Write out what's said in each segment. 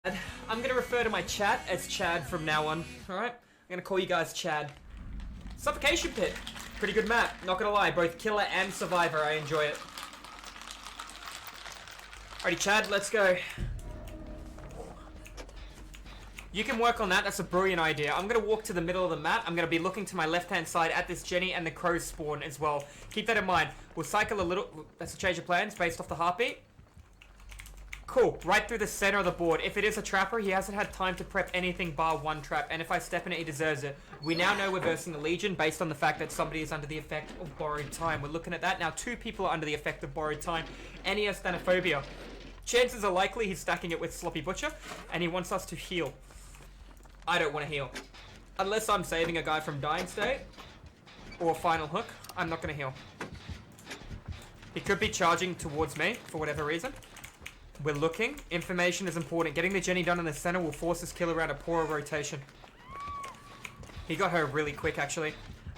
I'm going to refer to my chat as Chad from now on, alright? I'm going to call you guys Chad. Suffocation Pit. Pretty good map, not going to lie. Both Killer and Survivor, I enjoy it. Alrighty, Chad, let's go. You can work on that, that's a brilliant idea. I'm going to walk to the middle of the map. I'm going to be looking to my left-hand side at this Jenny and the crows spawn as well. Keep that in mind. We'll cycle a little... That's a change of plans based off the heartbeat. Cool, right through the center of the board. If it is a trapper, he hasn't had time to prep anything bar one trap, and if I step in it, he deserves it. We now know we're versing the Legion based on the fact that somebody is under the effect of borrowed time. We're looking at that. Now, 2 people are under the effect of borrowed time, and he has Thanophobia. Chances are likely he's stacking it with Sloppy Butcher, and he wants us to heal. I don't want to heal. Unless I'm saving a guy from dying state, or final hook, I'm not going to heal. He could be charging towards me, for whatever reason. We're looking. Information is important. Getting the Jenny done in the center will force this kill around a poorer rotation. He got her really quick, actually.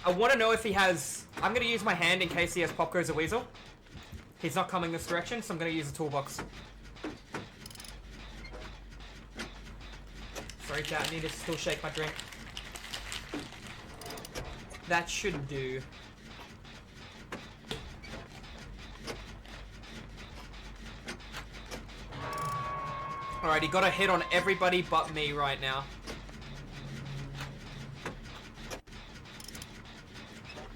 I want to know if he has... I'm going to use my hand in case he has Pop Goes a Weasel. He's not coming this direction, so I'm going to use the toolbox. Sorry, chat. I need to still shake my drink. That should do. Alright, he got a hit on everybody but me right now.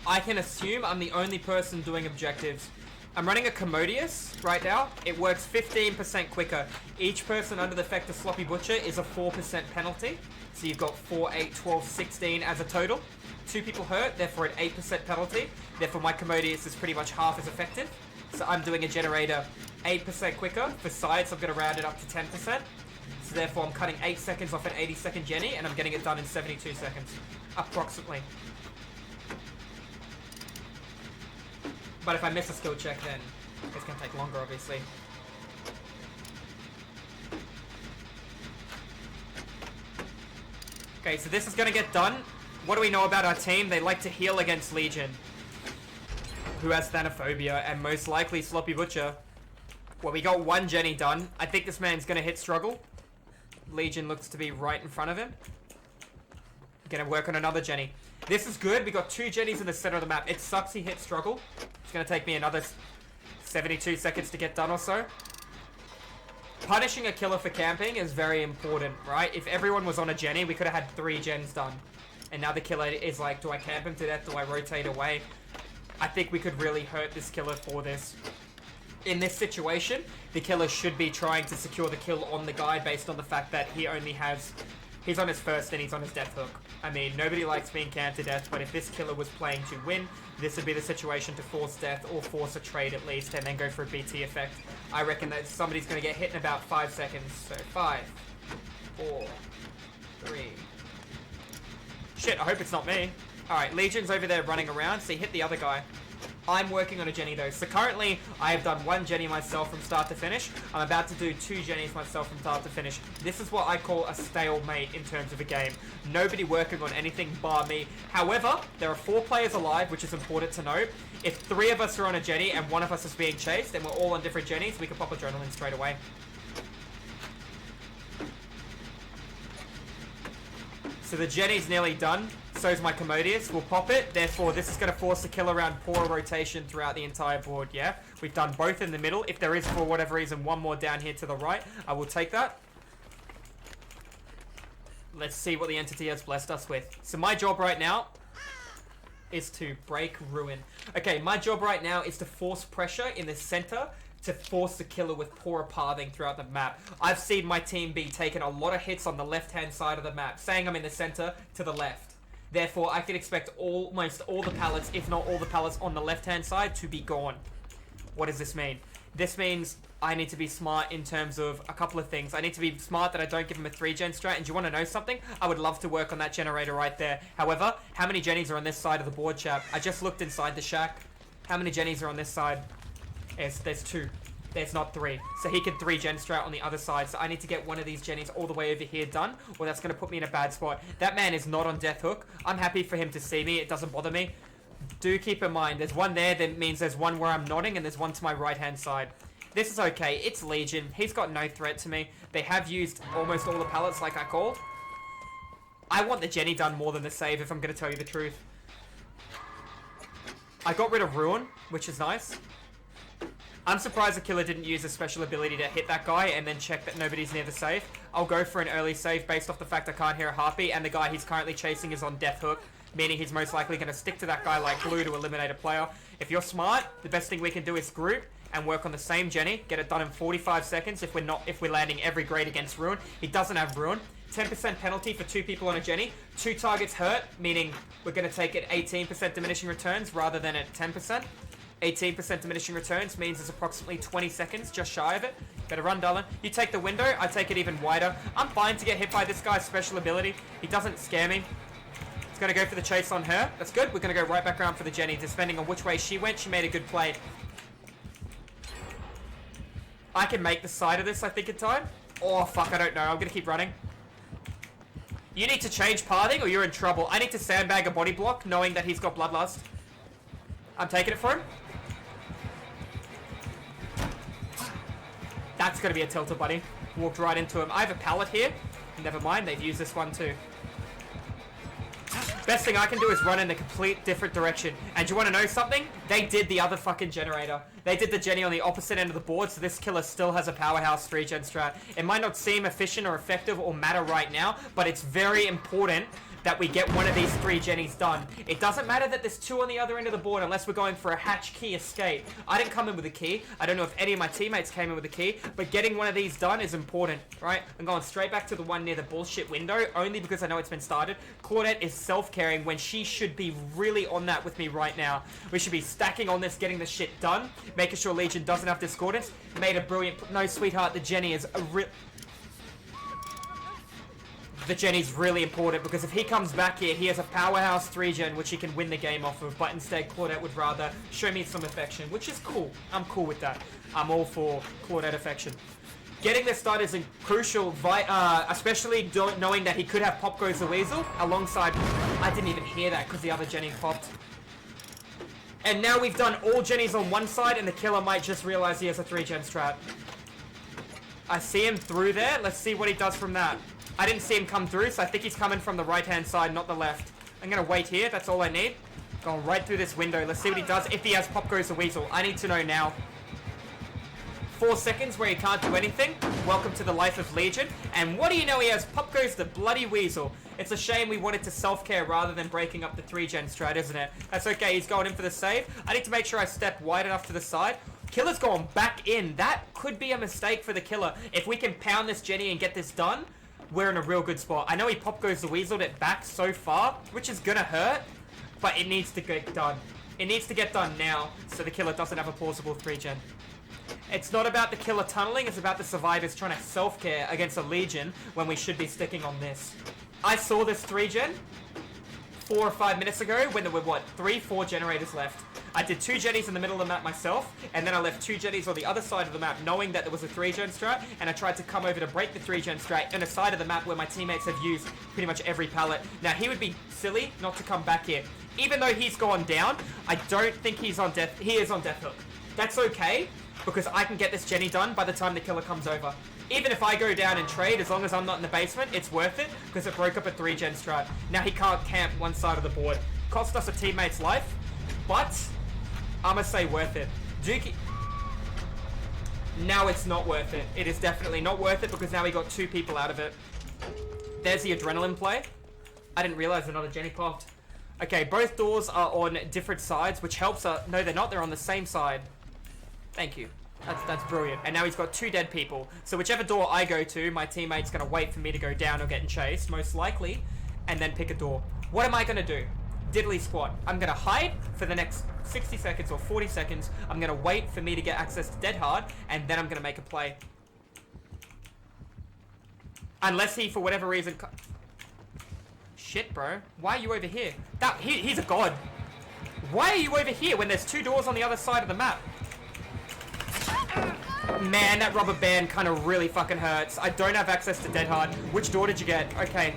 I can assume I'm the only person doing objectives. I'm running a Commodious right now. It works 15% quicker. Each person under the effect of Sloppy Butcher is a 4% penalty. So you've got 4, 8, 12, 16 as a total. 2 people hurt, therefore an 8% penalty. Therefore my Commodious is pretty much half as effective. So I'm doing a generator 8% quicker. For sides, I'm going to round it up to 10%. So therefore, I'm cutting 8 seconds off an 80-second Jenny, and I'm getting it done in 72 seconds. Approximately. But if I miss a skill check, then it's going to take longer, obviously. Okay, so this is going to get done. What do we know about our team? They like to heal against Legion, who has Thanophobia, and most likely Sloppy Butcher. Well, we got 1 Jenny done. I think this man's going to hit struggle. Legion looks to be right in front of him. Going to work on another Jenny. This is good. We got 2 Jennies in the center of the map. It sucks he hit struggle. It's going to take me another 72 seconds to get done or so. Punishing a killer for camping is very important, right? If everyone was on a Jenny, we could have had 3 gens done. And now the killer is like, do I camp him to death? Do I rotate away? I think we could really hurt this killer for this. In this situation, the killer should be trying to secure the kill on the guy based on the fact that he only has... He's on his first and he's on his death hook. I mean, nobody likes being camped to death, but if this killer was playing to win, this would be the situation to force death or force a trade at least and then go for a BT effect. I reckon that somebody's going to get hit in about 5 seconds. So 5, 4, 3... Shit, I hope it's not me. Alright, Legion's over there running around, so he hit the other guy. I'm working on a Jenny though. So currently, I have done 1 Jenny myself from start to finish. I'm about to do 2 Jennies myself from start to finish. This is what I call a stalemate in terms of a game. Nobody working on anything bar me. However, there are 4 players alive, which is important to note. If 3 of us are on a Jenny and 1 of us is being chased, and we're all on different Jennies, we can pop adrenaline straight away. So the Jenny's nearly done. So is my Commodious. We'll pop it. Therefore, this is going to force the kill around poorer rotation throughout the entire board, yeah? We've done both in the middle. If there is, for whatever reason, 1 more down here to the right, I will take that. Let's see what the entity has blessed us with. So my job right now is to break ruin. Okay, my job right now is to force pressure in the center to force the killer with poorer pathing throughout the map. I've seen my team be taking a lot of hits on the left-hand side of the map, saying I'm in the center to the left. Therefore, I can expect almost all the pallets, if not all the pallets on the left-hand side, to be gone. What does this mean? This means I need to be smart in terms of a couple of things. I need to be smart that I don't give him a 3-gen strat. And do you want to know something? I would love to work on that generator right there. However, how many Jennies are on this side of the board, chap? I just looked inside the shack. How many Jennies are on this side? There's 2. There's not 3. So he can 3-gen strat on the other side. So I need to get one of these Jennies all the way over here done, or that's going to put me in a bad spot. That man is not on death hook. I'm happy for him to see me. It doesn't bother me. Do keep in mind, there's 1 there. That means there's 1 where I'm nodding, and there's 1 to my right-hand side. This is okay. It's Legion. He's got no threat to me. They have used almost all the pallets like I called. I want the Jenny done more than the save, if I'm going to tell you the truth. I got rid of Ruin, which is nice. I'm surprised the killer didn't use a special ability to hit that guy and then check that nobody's near the save. I'll go for an early save based off the fact I can't hear a heartbeat, and the guy he's currently chasing is on death hook, meaning he's most likely going to stick to that guy like glue to eliminate a player. If you're smart, the best thing we can do is group and work on the same Jenny, get it done in 45 seconds if we're landing every grade against Ruin. He doesn't have Ruin. 10% penalty for 2 people on a Jenny. 2 targets hurt, meaning we're going to take it 18% diminishing returns rather than at 10%. 18% diminishing returns means it's approximately 20 seconds, just shy of it. Better run, darling. You take the window, I take it even wider. I'm fine to get hit by this guy's special ability. He doesn't scare me. He's going to go for the chase on her. That's good. We're going to go right back around for the Jenny. Depending on which way she went, she made a good play. I can make the side of this, I think, in time. Oh, fuck, I don't know. I'm going to keep running. You need to change pathing or you're in trouble. I need to sandbag a body block knowing that he's got Bloodlust. I'm taking it for him. That's going to be a tilter, buddy. Walked right into him. I have a pallet here. Never mind, they've used this one too. Best thing I can do is run in a complete different direction. And you want to know something? They did the other fucking generator. They did the Jenny on the opposite end of the board, so this killer still has a powerhouse 3-gen strat. It might not seem efficient or effective or matter right now, but it's very important that we get one of these 3 Jennies done. It doesn't matter that there's 2 on the other end of the board unless we're going for a hatch key escape. I didn't come in with a key. I don't know if any of my teammates came in with a key, but getting one of these done is important, right? I'm going straight back to the one near the bullshit window, only because I know it's been started. Claudette is self-caring when she should be really on that with me right now. We should be stacking on this, getting this shit done, making sure Legion doesn't have discordance. Made a brilliant... No, sweetheart, the Jenny is a real... The Jenny's really important because if he comes back here, he has a powerhouse 3-gen which he can win the game off of, but instead Claudette would rather show me some affection, which is cool. I'm cool with that. I'm all for Claudette affection. Getting this done is crucial, especially knowing that he could have Pop Goes the Weasel alongside... I didn't even hear that because the other Jenny popped. And now we've done all Jennies on one side and the killer might just realize he has a 3-gen strat. I see him through there. Let's see what he does from that. I didn't see him come through, so I think he's coming from the right-hand side, not the left. I'm going to wait here. That's all I need. Going right through this window. Let's see what he does. If he has Pop Goes the Weasel. I need to know now. 4 seconds where he can't do anything. Welcome to the life of Legion. And what do you know? He has Pop Goes the bloody Weasel. It's a shame we wanted to self-care rather than breaking up the 3-gen strat, isn't it? That's okay. He's going in for the save. I need to make sure I step wide enough to the side. Killer's going back in. That could be a mistake for the killer. If we can pound this Jenny and get this done, we're in a real good spot. I know he Pop Goes the Weaseled it back so far, which is gonna hurt, but it needs to get done. It needs to get done now, so the killer doesn't have a plausible 3-gen. It's not about the killer tunneling, it's about the survivors trying to self-care against a Legion when we should be sticking on this. I saw this 3-gen 4 or 5 minutes ago when there were, what, 3-4 generators left. I did 2 Jennies in the middle of the map myself, and then I left 2 Jennies on the other side of the map knowing that there was a 3-gen strat, and I tried to come over to break the 3-gen strat on a side of the map where my teammates have used pretty much every pallet. Now, he would be silly not to come back here. Even though he's gone down, I don't think he's on death. He is on death hook. That's okay, because I can get this Jenny done by the time the killer comes over. Even if I go down and trade, as long as I'm not in the basement, it's worth it, because it broke up a 3-gen strat. Now he can't camp one side of the board. Cost us a teammate's life, but I'ma say worth it. Dookie... Now it's not worth it. It is definitely not worth it, because now we got 2 people out of it. There's the adrenaline play. I didn't realize another Jenny popped. Okay, both doors are on different sides, which helps us... No, they're not. They're on the same side. Thank you. That's brilliant. And now he's got 2 dead people. So whichever door I go to, my teammate's going to wait for me to go down or get chased, most likely, and then pick a door. What am I going to do? Diddly squat. I'm going to hide for the next 60 seconds or 40 seconds. I'm going to wait for me to get access to Dead Hard, and then I'm going to make a play. Unless he, for whatever reason... Shit, bro. Why are you over here? He's a god. Why are you over here when there's 2 doors on the other side of the map? Man, that rubber band kind of really fucking hurts. I don't have access to Dead Hard. Which door did you get? Okay.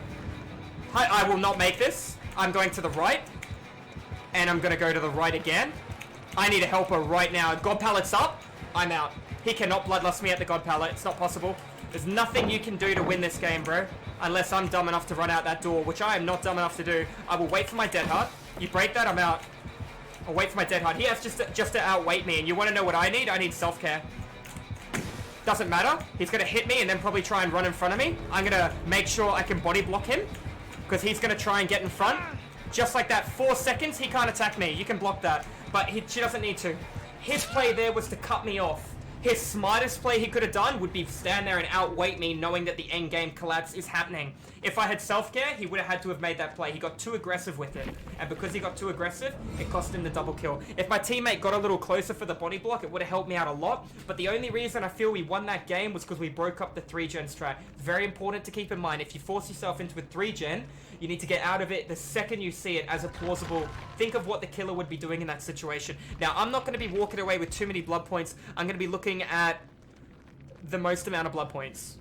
I will not make this. I'm going to the right. And I'm going to go to the right again. I need a helper right now. God pallets up. I'm out. He cannot bloodlust me at the God Palette. It's not possible. There's nothing you can do to win this game, bro. Unless I'm dumb enough to run out that door, which I am not dumb enough to do. I will wait for my Dead Heart. You break that, I'm out. I'll wait for my Dead Heart. He has just to outweight me. And you want to know what I need? I need self-care. Doesn't matter. He's going to hit me and then probably try and run in front of me. I'm going to make sure I can body block him. Because he's going to try and get in front. Just like that. 4 seconds, he can't attack me. You can block that. But she doesn't need to. His play there was to cut me off. His smartest play he could have done would be stand there and outweight me, knowing that the end game collapse is happening. If I had self-care, he would have had to have made that play. He got too aggressive with it. And because he got too aggressive, it cost him the double kill. If my teammate got a little closer for the body block, it would have helped me out a lot. But the only reason I feel we won that game was because we broke up the 3-gen strat. Very important to keep in mind. If you force yourself into a 3-gen, you need to get out of it the second you see it as a plausible. Think of what the killer would be doing in that situation. Now, I'm not going to be walking away with too many blood points. I'm going to be looking at the most amount of blood points.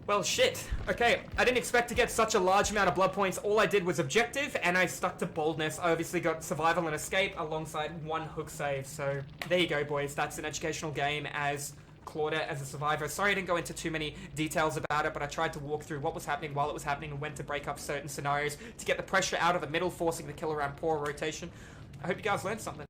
Well, shit. Okay, I didn't expect to get such a large amount of blood points. All I did was objective, and I stuck to boldness. I obviously got survival and escape alongside 1 hook save. So, there you go, boys. That's an educational game as Claudia as a survivor. Sorry I didn't go into too many details about it, but I tried to walk through what was happening while it was happening and when to break up certain scenarios to get the pressure out of the middle, forcing the kill around poor rotation. I hope you guys learned something.